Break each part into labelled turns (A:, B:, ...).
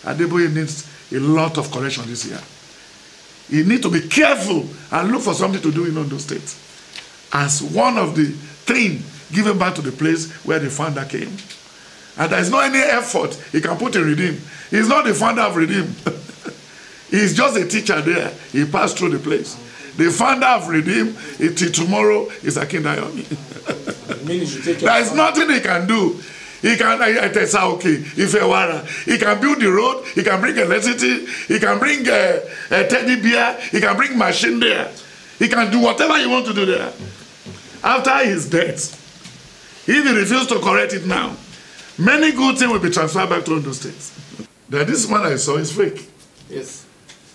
A: Adeboye needs a lot of correction this year. He needs to be careful and look for something to do in Ondo State as one of the things given back to the place where the founder came. And there is not any effort he can put in Redeem. He's not the founder of Redeem. He's just a teacher there. He passed through the place. The founder of Redeem, till tomorrow, is Akindayomi. There is nothing he can do. He can, he can build the road, he can bring electricity, he can bring a teddy bear, he can bring machine there. He can do whatever he wants to do there. After his death, if he refuses to correct it now, many good things will be transferred back to Ondo State. That this man I saw is fake.
B: Yes.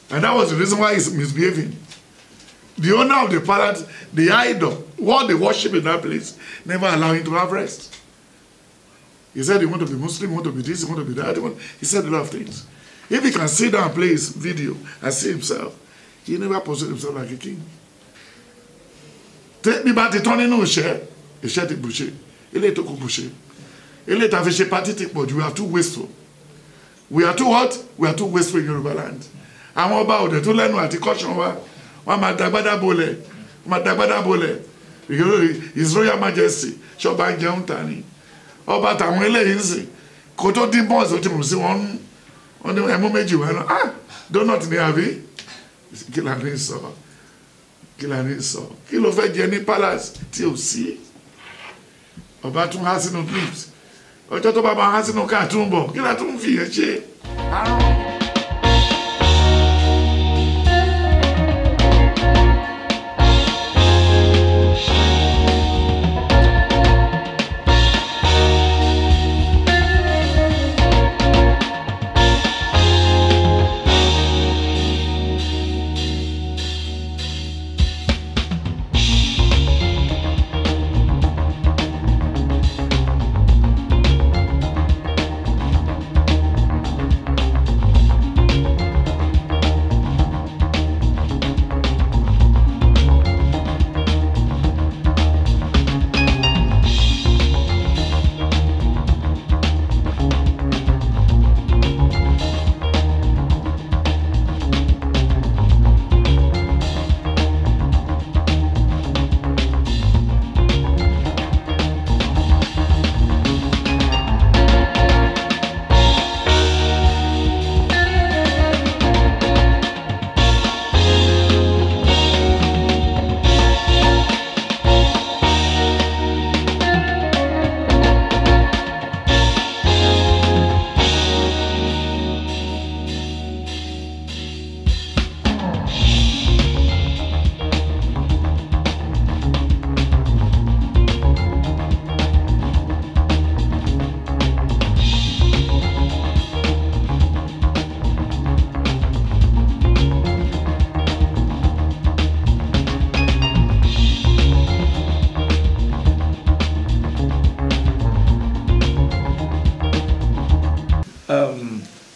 A: And that was the reason why he's misbehaving. The owner of the palace, the idol, what they worship in that place, never allow him to have rest. He said he want to be Muslim, he want to be this, he want to be that. He said a lot of things. If he can sit down and play his video and see himself, he never positioned himself like a king. Take me back to Tony no share. He shared it boucher. He let it go boucher. He let it have pathetic, but we are too wasteful. We are too what? We are too wasteful in Yoruba land. I'm about it to learn what the caution was. His Royal Majesty, Shoban Jauntani. Ọba tàwọn eléyìí ń sìn kó tó dín bọ́ọ̀sì ó ti mú sí wọn ní ẹmú méjì wọn náà donut ní àbí kí la ní sọ kí ló fẹ́ jẹ ní palace tí ò sí ọba tún há sínú clips ọjọ́ tó bá máa há sínú káà tún bọ̀ kí la tún fi yẹn ṣe.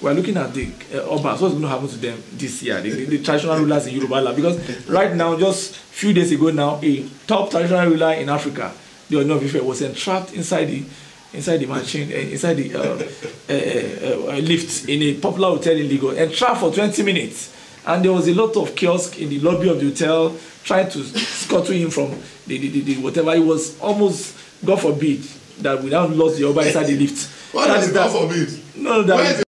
B: We're looking at the Obas, what's going to happen to them this year, the traditional rulers in Yoruba land, because right now, just a few days ago now, a top traditional ruler in Africa, the Ooni of Ife, was entrapped inside the machine, inside the lift in a popular hotel in Lagos, entrapped for 20 minutes. And there was a lot of chaos in the lobby of the hotel, trying to scuttle him from the whatever. It was almost, God forbid, that we now lost the Oba inside the lift.
A: What is God forbid?
B: No, that is...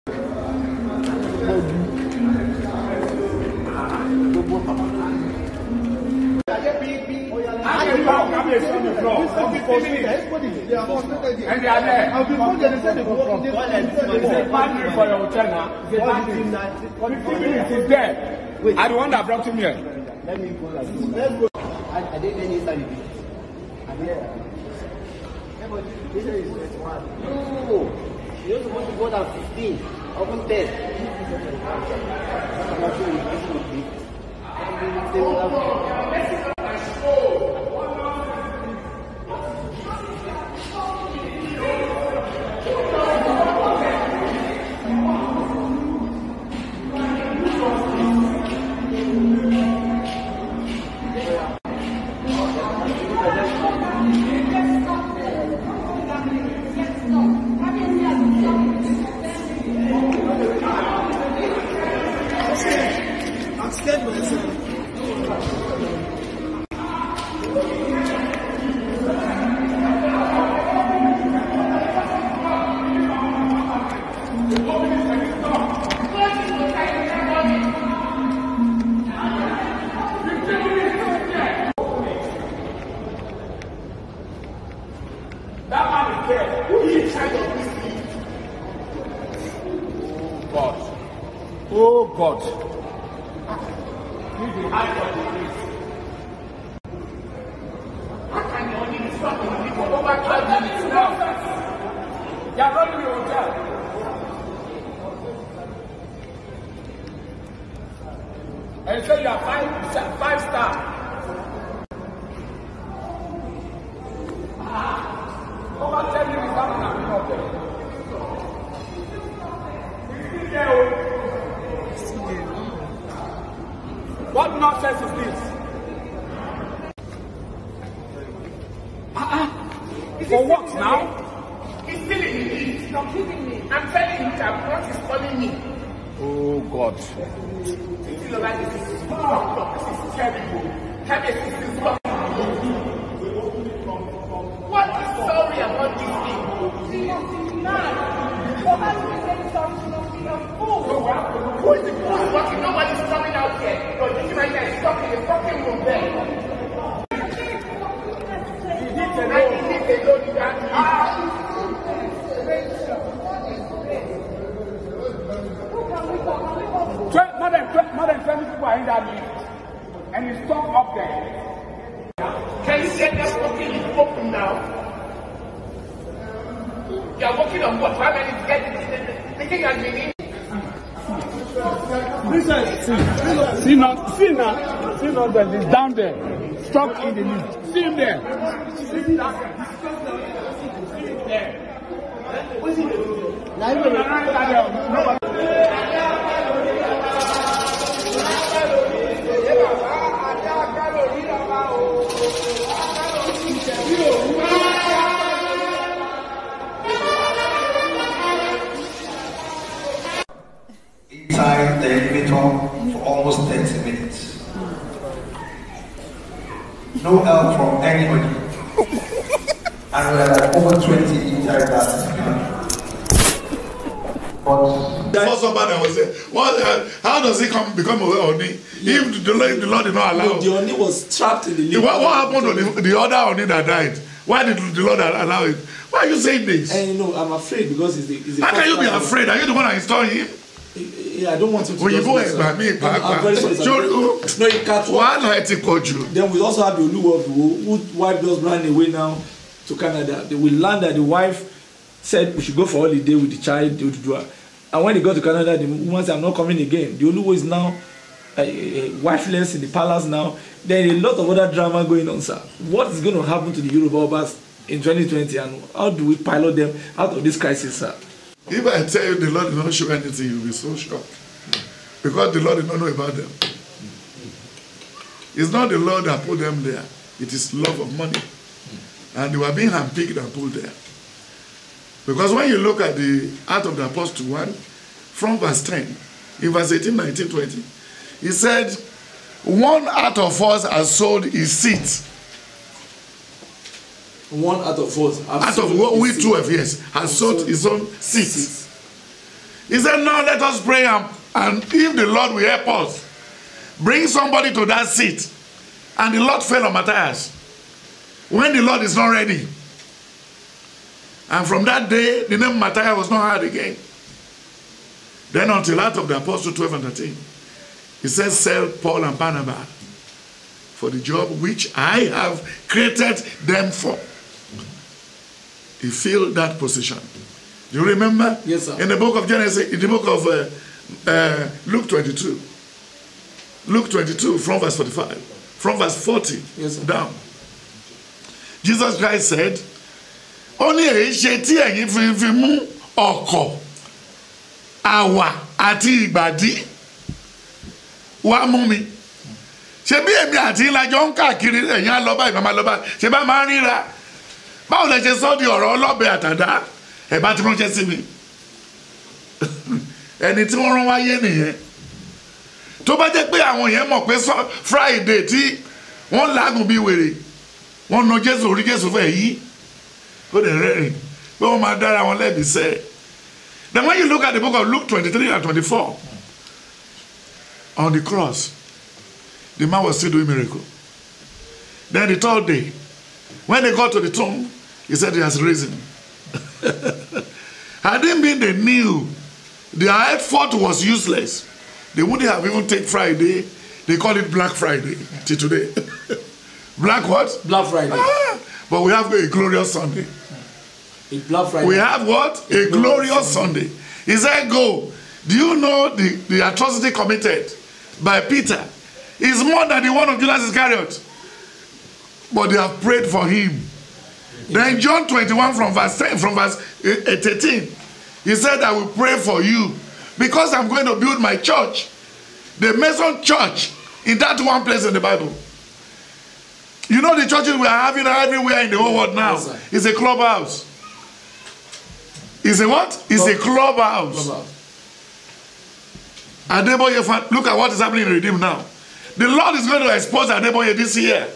C: And they are there. I'll be going to say the book. It's partner for your hotel now. 15 minutes is there. Wait. I don't want that brought to me. Let me go. Let's go. I didn't any study. This is one. No. You're supposed to go down 15. Open 10. That man is dead. Who is in charge of this thing? God. Oh God. He's the height of the place. How can you only stop in the for over 12 minutes now? You are running your hotel. And so you are five star. Over 10 minutes down and I'm not there. What nonsense is this? For what now? He's still in the lead. He's not giving me. I'm telling him that what is calling me. Oh God. This is terrible. What is sorry about this thing? He must be mad. For us to say something must be a fool. Who is the fool walking? Nobody's coming out here. But this man is stuck in the fucking room there. More than 20 people are in that meeting, and he's stuck up there. Can you get that fucking open now? You are working on what? How many to get the thing has been in? See now, that is down there, stuck in the lead. See him there. See him there. What's he doing?
D: Inside the elevator for almost 30 minutes. No help from anybody. And we are like over 20 inside that.
A: Before somebody was there, how does he become a Ooni? If the Lord did not allow?
B: No, the Ooni was trapped in the lead.
A: What happened to the other Ooni that died? Why did the Lord allow it? Why are you saying this?
B: And you know, I'm afraid because it's the
A: how can you be afraid? Are you the one that installed him?
B: Yeah, I don't want him to.
A: When you go by me,
B: I'm very sorry. No, you can't. Then we also have the Oluwo whose wife just ran away now to Canada. We learned that the wife said we should go for holiday with the child. And when they got to Canada, the woman said, I'm not coming again. The Oluwo is now wifeless in the palace now. There is a lot of other drama going on, sir. What is going to happen to the Yoruba Obas in 2020, and how do we pilot them out of this crisis, sir?
A: If I tell you the Lord did not show anything, you'll be so shocked. Because the Lord did not know about them. It's not the Lord that put them there. It is love of money. And they were being handpicked and put there. Because when you look at the Acts of the Apostle 1, from verse 10, in verse 18, 19, 20, he said, one out of us has sold his seat.
B: One out of us.
A: Out of what we 12 years has sold his own seat. He said, now let us pray, and if the Lord will help us, bring somebody to that seat. And the Lord fell on Matthias when the Lord is not ready. And from that day, the name Matthias was not heard again. Then until Acts of the Apostle 12 and 13, he says, sell Paul and Barnabas for the job which I have created them for. He filled that position. Do you remember?
B: Yes, sir.
A: In the book of Genesis, in the book of Luke 22. Luke 22 from verse 45. From verse 40
B: yes, sir.
A: Down. Jesus Christ said, only a sheti ẹ̀yin fi mú ọkọ̀ àwa àti ìgbàdí wá mú mi. Ṣé bí èmi àti ìlàjọ ń káàkiri ẹ̀yin á lọ báyìí màmá lọ báyìí ṣé bá máa ń ríra. Báwo lẹ ṣe sọ di ọ̀rọ̀ ọlọ́bẹ àtàdá ẹ̀ bá ti ránṣẹ́ sí mi. Ẹni tí wọ́n rán wáyé nìyẹn. Tó bá jẹ́ pé àwọn yẹn mọ̀ pé Friday tí wọ́n lágùn bí wèrè wọ́n na Jésù orí Jésù fẹ́ yí. Go there, pé wọ́n máa dára wọn lẹ́bi sẹ́. Then when you look at the book of Luke 23 and 24, on the cross, the man was still doing miracle. Then the third day, when they got to the tomb, He said he has risen. Had it been they knew their effort was useless, they wouldn't have even taken Friday. They call it Black Friday till today. Black what?
B: Black Friday.
A: But we have a glorious Sunday.
B: A Black Friday.
A: We have what? A glorious Sunday. He said, go. Do you know the atrocity committed by Peter is more than the one of Judas Iscariot? But they have prayed for him. Yeah. Then John 21 from verse 13, he said, I will pray for you because I'm going to build my church. The Mason church in that one place in the Bible. You know the churches we are having everywhere in the whole world now. Yes, it's a clubhouse. It's a what? It's a clubhouse. Adeboye, look at what is happening in Redeem now. The Lord is going to expose Adeboye this year.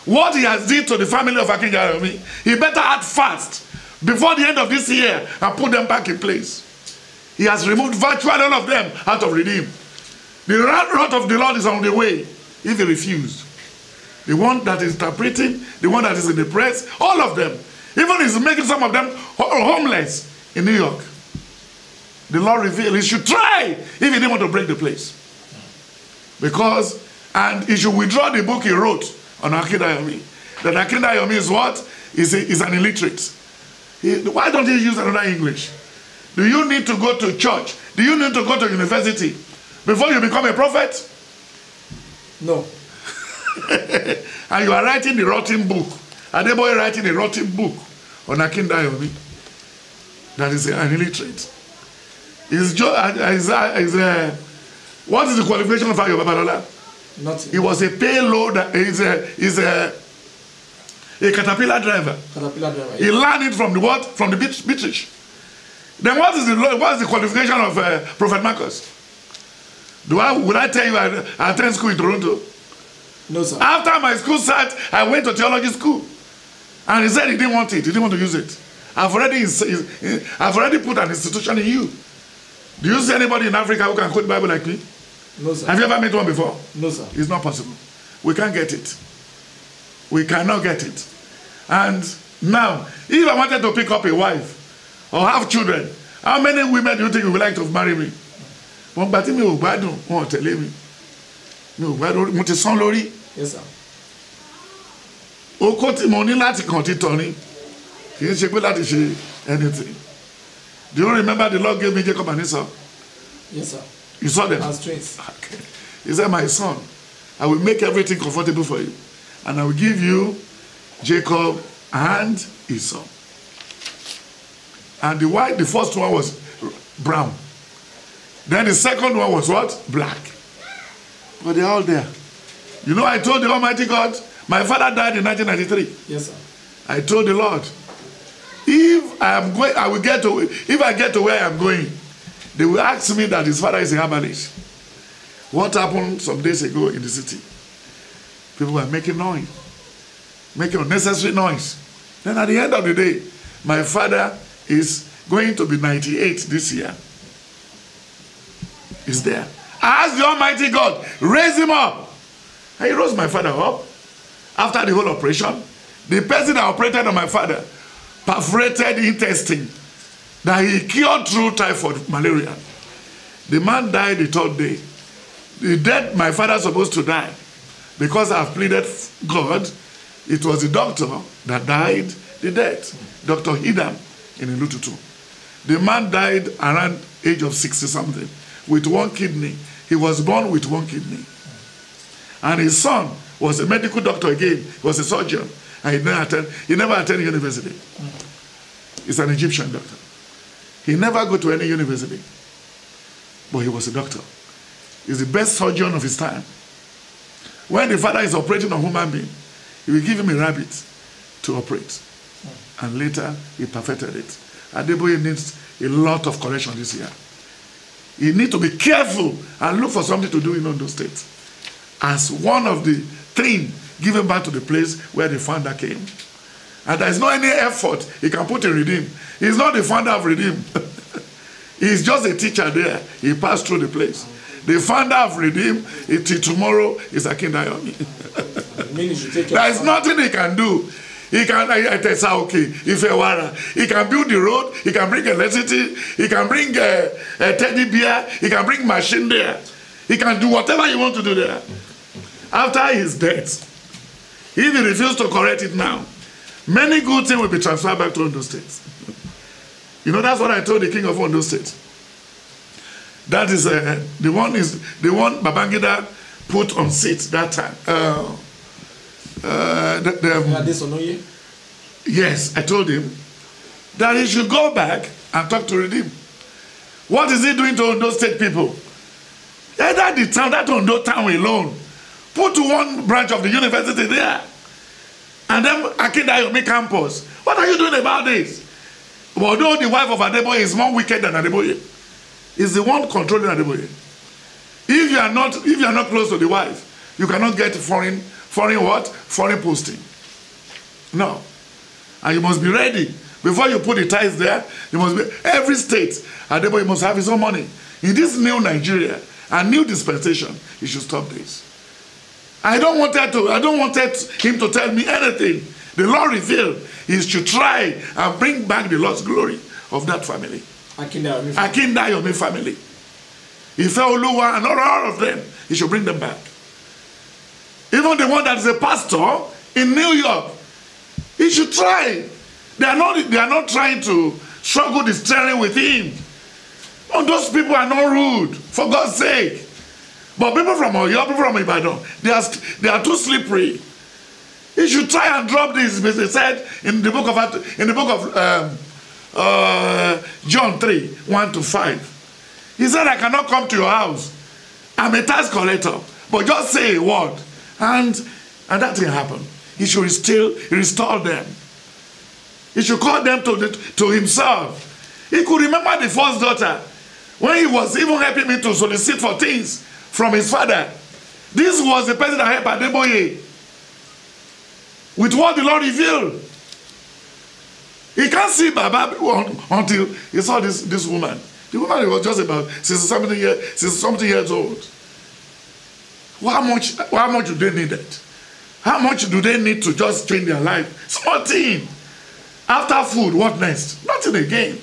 A: What he has did to the family of AkindayomI, he better act fast before the end of this year and put them back in place. He has removed virtually all of them out of Redeem. The wrath of the Lord is on the way if he refused. The one that is interpreting, the one that is in the press, all of them. Even he's making some of them homeless in New York. The Lord revealed he should try if he didn't want to break the place. Because, and he should withdraw the book he wrote on AkindayomI. That AkindayomI is what? Is an illiterate. Why don't you use another English? Do you need to go to church? Do you need to go to university before you become a prophet?
B: No.
A: And you are writing the rotten book. Adeboye writing a rotten book on AkindayomI. That is an illiterate. What is the qualification of Ayo Babalola?
B: Nothing.
A: He was a payload. He's a caterpillar driver.
B: Caterpillar driver.
A: He learned it from the what? From the British. Then what is the qualification of Prophet Marcus? Would I tell you I attend school in Toronto?
B: No, sir.
A: After my school start, I went to theology school. And he said he didn't want it. He didn't want to use it. I've already put an institution in you. Do you see anybody in Africa who can quote the Bible like me?
B: No, sir.
A: Have you ever met one before?
B: No, sir.
A: It's not possible. We can't get it. We cannot get it. And now, if I wanted to pick up a wife or have children, how many women do you think would like to marry me?
B: Yes, sir.
A: Anything. Do you remember the Lord gave me Jacob and Esau?
B: Yes, sir.
A: You saw them?
B: As twins.
A: Okay. He said, my son, I will make everything comfortable for you. And I will give you Jacob and Esau. And the first one was brown. Then the second one was what? Black. But they're all there. You know, I told the Almighty God, my father died in 1993.
B: Yes, sir.
A: I told the Lord, if I get to where I'm going, they will ask me that his father is a herbalist. What happened some days ago in the city? People were making noise, making unnecessary noise. Then at the end of the day, my father is going to be 98 this year. He's there. I asked the Almighty God, raise him up. And he rose my father up. After the whole operation, the person that operated on my father perforated intestine that he cured through typhoid malaria. The man died the third day. The death my father was supposed to die, because I've pleaded God, it was the doctor that died the death. Dr. Hidam in Ilututu. The man died around age of 60-something with one kidney. He was born with one kidney. And his son was a medical doctor again. He was a surgeon. And he never attended university. He's an Egyptian doctor. He never go to any university. But he was a doctor. He's the best surgeon of his time. When the father is operating on a human being, he will give him a rabbit to operate. And later, he perfected it. Adeboye needs a lot of correction this year. You need to be careful and look for something to do in Ondo State. As one of the things given back to the place where the founder came. And there is no any effort he can put in Redeem. He's not the founder of Redeem. He's just a teacher there. He passed through the place. The founder of Redeem, till tomorrow, is AkindayomI. There is nothing he can do. He can, okay, he can build the road, he can bring electricity, he can bring a teddy bear, he can bring machine there. He can do whatever he wants to do there. After his death, if he refuses to correct it now, many good things will be transferred back to Ondo State. You know, that's what I told the king of Ondo State. That is the one Babangida put on seat that time. Yes, I told him that he should go back and talk to Redeem. What is he doing to Ondo State people? Either the town, that Ondo town alone, put one branch of the university there, and then Akindayomi campus. What are you doing about this? Although the wife of Adeboye is more wicked than Adeboye, is the one controlling Adeboye. If you are not close to the wife, you cannot get foreign posting. No. And you must be ready. Before you put the ties there, you must be, every state, Adeboye must have his own money. In this new Nigeria and new dispensation, he should stop this. I don't want him to tell me anything. The Lord revealed he should try and bring back the lost glory of that family. Akindayomi family. Ife Oluwo and all of them, he should bring them back. Even the one that is a pastor in New York, he should try. They are not trying to struggle the steering with him. And those people are not rude, for God's sake. But people from Oyo, people from Ibadan, they are too slippery. He should try and drop this. He said in the book of John 3:1-5. He said, I cannot come to your house. I'm a tax collector, but just say a word, and that thing happened. He should restore them. He should call them to himself. He could remember the first daughter when he was even helping me to solicit for things from his father. This was the person that helped Adeboye with what the Lord revealed. He can't see Baba until he saw this woman. The woman was just about 60-something years old. How much do they need it? How much do they need to just change their life? Small thing. After food, what next? Nothing again.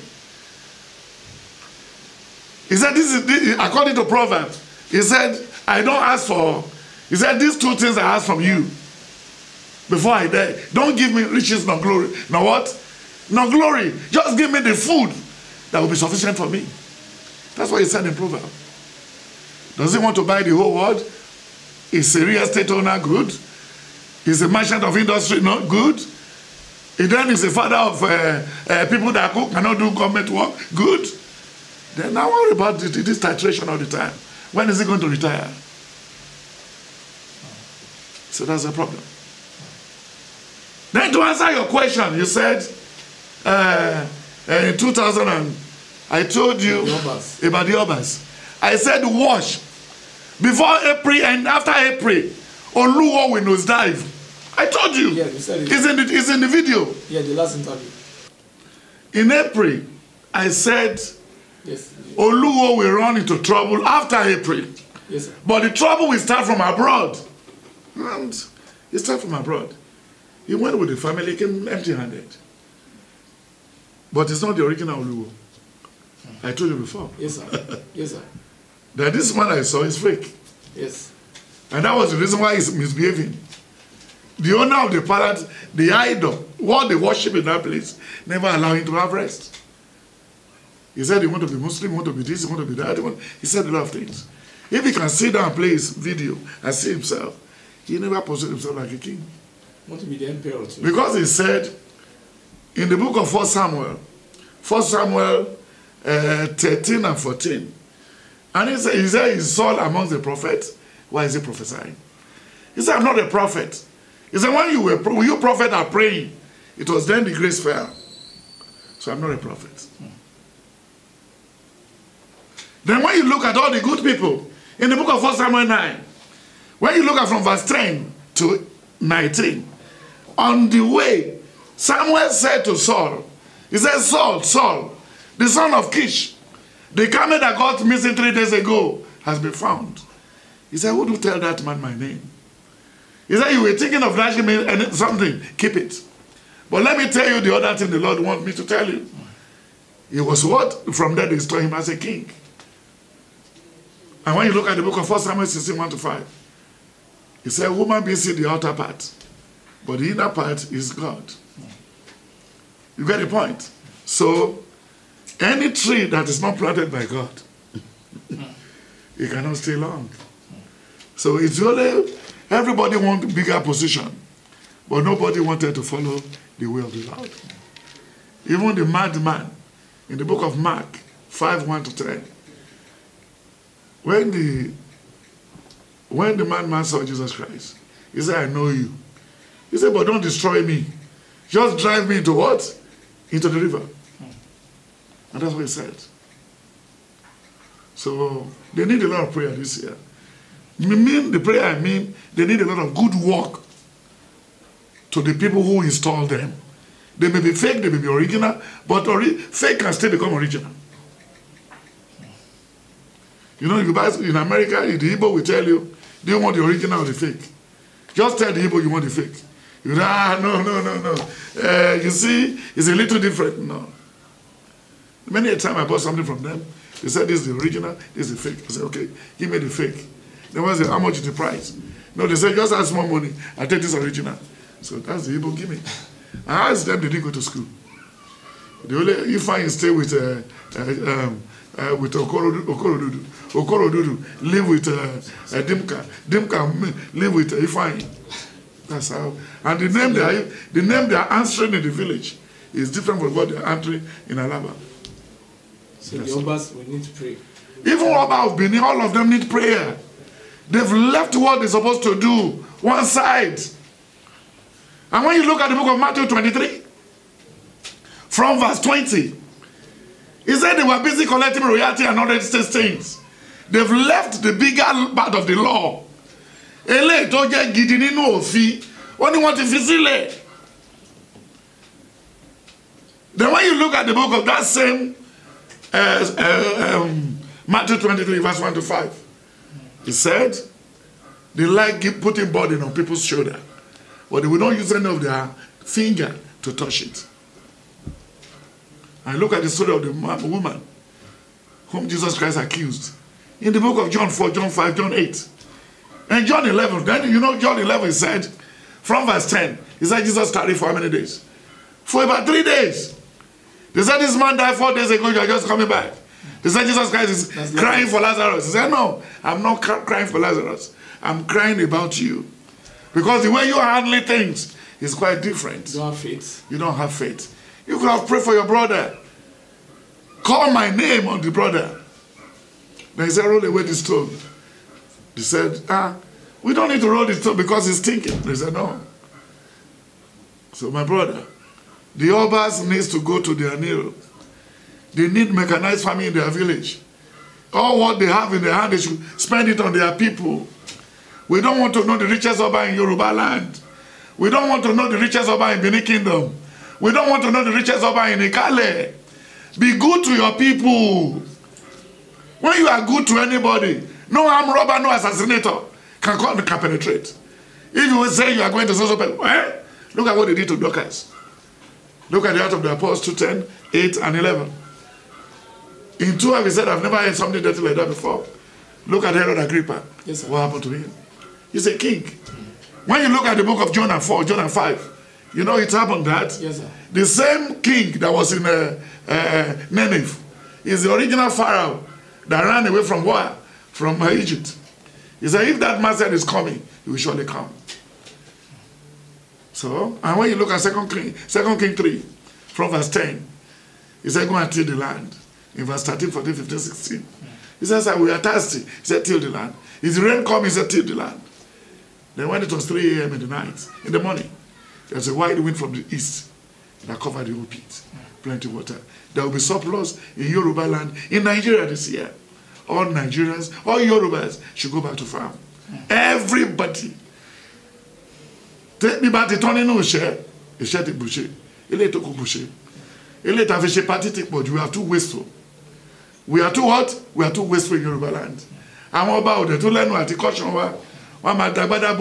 A: He said, this, according to Proverbs, he said, I don't ask for, he said, these two things I ask from you before I die. Don't give me riches nor glory. Now what? No glory. Just give me the food that will be sufficient for me. That's what he said in Proverbs. Does he want to buy the whole world? Is a real estate owner good? Is a merchant of industry not good? He then is a father of people that cannot do government work good? Then now worry about this titration all the time. When is he going to retire? So that's the problem. Then to answer your question, you said in 2000 I told you about the Obas. I said wash. Before April and after April, Oluwo will nosedive. I told you.
B: Yeah, you said it.
A: It's in the video.
B: Yeah, the last interview.
A: In April, I said
B: yes,
A: Oluwo will run into trouble after April.
B: Yes, sir.
A: But the trouble will start from abroad. And it started from abroad. He went with the family, came empty-handed. But it's not the original Oluwo. I told you before.
B: Yes, sir. Yes, sir.
A: That this man I saw is fake.
B: Yes.
A: And that was the reason why he's misbehaving. The owner of the palace, the idol, what they worship in that place, never allow him to have rest. He said he want to be Muslim, he want to be this, he want to be that. He said a lot of things. If he can sit down and play his video and see himself, he never positioned himself like a king.
B: Want to be the emperor too.
A: Because he said in the book of 1 Samuel 13 and 14, and he said he's Saul amongst the prophets. Why is he prophesying? He said, I'm not a prophet. He said, when you prophet are praying, it was then the grace fell. So I'm not a prophet. Then when you look at all the good people, in the book of 1 Samuel 9, when you look at from verse 10 to 19, on the way, Samuel said to Saul, he said, Saul, Saul, the son of Kish, the camel that got missing 3 days ago has been found. He said, who do tell that man my name? He said, you were thinking of dashing me and something, keep it. But let me tell you the other thing the Lord wants me to tell you. It was what? From there they installed him as a king. And when you look at the book of 1 Samuel 16, 1-5, he said, woman being seen the outer part, but the inner part is God. You get the point? So, any tree that is not planted by God, it cannot stay long. So it's really, everybody wants a bigger position, but nobody wanted to follow the way of the Lord. Even the madman in the book of Mark 5, 1-10, when the madman saw Jesus Christ, he said, I know you. He said, but don't destroy me. Just drive me into what? Into the river. And that's what he said. So they need a lot of prayer this year. The prayer I mean, they need a lot of good work to the people who install them. They may be fake, they may be original, but fake can still become original. You know, in America, the Igbo will tell you, do you want the original or the fake? Just tell the Igbo you want the fake. You know, no. You see, it's a little different. No. Many a time I bought something from them, they said, this is the original, this is the fake. I said, okay, give me the fake. Then I said, how much is the price? No, they said, just ask more money. I take this original. So that's the Igbo gimmick. I asked them, they didn't go to school. If I stay with Okorodudu, live with Dimka live with Ifeanyi. That's how. And the name they are answering in the village is different from what they are answering in Alaba.
B: So the Obas will need to pray.
A: Even Oba of Benin, all of them need prayer. They've left what they're supposed to do one side. And when you look at the book of Matthew 23, from verse 20, he said they were busy collecting royalty and all these things. They've left the bigger part of the law. Ele tó jẹ́ gidi nínú òfin, wọ́n ní wọ́n ti fi sílẹ̀. Then when you look at the book of that same Matthew 23, verse 1-5, he said, they like putting burden on people's shoulder, but they will not use any of their finger to touch it. And look at the story of the woman whom Jesus Christ accused. In the book of John 4, John 5, John 8. And John 11, then you know John 11 said, from verse 10, he said Jesus tarried for how many days? For about 3 days. They said this man died 4 days ago, you are just coming back. They said Jesus Christ is crying for Lazarus. He said, no, I'm not crying for Lazarus. I'm crying about you. Because the way you are handling things is quite different.
B: You don't have faith.
A: You don't have faith. You could have prayed for your brother. Call my name on the brother. Then he said, roll away the stone. They said, we don't need to roll the stone because he's thinking. They said, no. So my brother, the Obas needs to go to their Nilo. They need mechanized farming in their village. All what they have in their hand, they should spend it on their people. We don't want to know the richest Oba in Yoruba land. We don't want to know the richest Oba in Benin Kingdom. We don't want to know the richest Oba in Ikale. Be good to your people. When you are good to anybody, no armed robber, no assassinator can come and penetrate. If you will say you are going to social people, look at what they did to Dorcas. Look at the Acts of the Apostles 2:10, 8, and 11. In 12, he said, I've never heard something dirty like that before. Look at Herod Agrippa.
B: Yes, sir.
A: What happened to him? He's a king. When you look at the book of Jonah 4, Jonah 5, you know it happened that
B: yes, sir.
A: The same king that was in Nineveh is the original Pharaoh that ran away from where? From Egypt. He said, if that man said is coming, he will surely come. So, and when you look at 2 King 3, from verse 10, he said, go and till the land. In verse 13, 14, 15, 16. He says, we are thirsty. He said, till the land. Is the rain come? He said, till the land. Then when it was 3 a.m. in the night, in the morning, there was a wide wind from the east that covered the whole pit. Plenty of water. There will be surplus in Yoruba land, in Nigeria this year. All Nigerians, all Yorubas should go back to farm. Everybody. Take me back to turning no share. A share the boucher. Il est au boucher. Il est avec chez pathétique, but we are too wasteful. We are too what? We are too wasteful in Yoruba land. Àwọn ọba òde tó lẹ́nu àti kọ́ṣán wa, wọ́n máa dàgbádá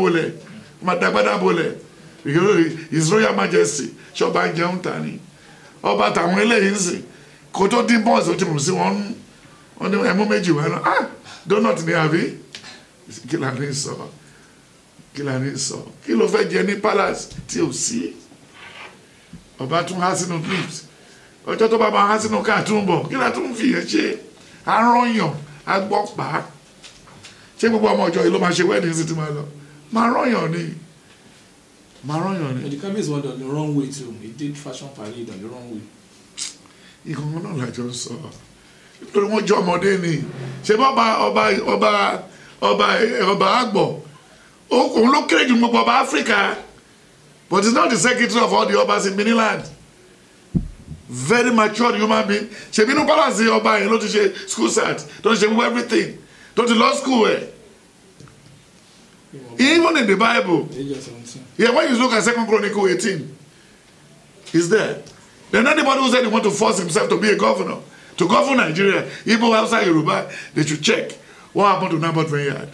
A: bolẹ̀, because His Royal Majesty ṣọba jẹun ta ni ọba tàwọn eléyìí ń sìn kó tó dín bọ́ọ̀sì ó ti mú sí wọn ní ẹmú méjì wá náà donut ni àbí kí la ní sọ kí ló fẹ́ jẹ ní palace tí ò sí ọba tún há sínú clips ọjọ́ tó bá máa há sínú cartoon bọ̀ kí la tún fi yẹn ṣe arọ́yàn agbọ́pàá ṣé gbogbo ọmọ ọjọ́ yìí ló máa ṣe wedding sí ti máa lọ máa rọ́yàn ni.
B: The cabbage went on the wrong way too. He did fashion parade on the wrong way.
A: Ìkànnì náà lájọ ń sọ nítorí wọ́n jọ ọmọdé ni ṣé ọba àgbọ̀ òun ló kéré jù gbogbo ọba Africa, but he's not the secretary of all the obas in Benin. Very matured human being. Ṣé bínú palace ọba yẹn ló ti ṣe school start, tó ti ṣe everything, tó ti law school ẹ̀. Even in the Bible, yeah, when you look at 2 Chronicles 18, it's there. Then anybody who said he want to force himself to be a governor, to govern Nigeria, even outside Yoruba, they should check what happened to Naboth vineyard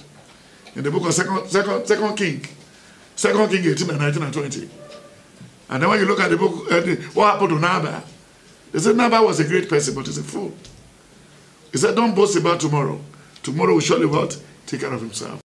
A: in the book of Second King 18 and 19 and 20. And then when you look at the book, what happened to Nabal, they said Nabal was a great person, but he's a fool. He said, don't boast about tomorrow. Tomorrow will surely what? Take care of himself.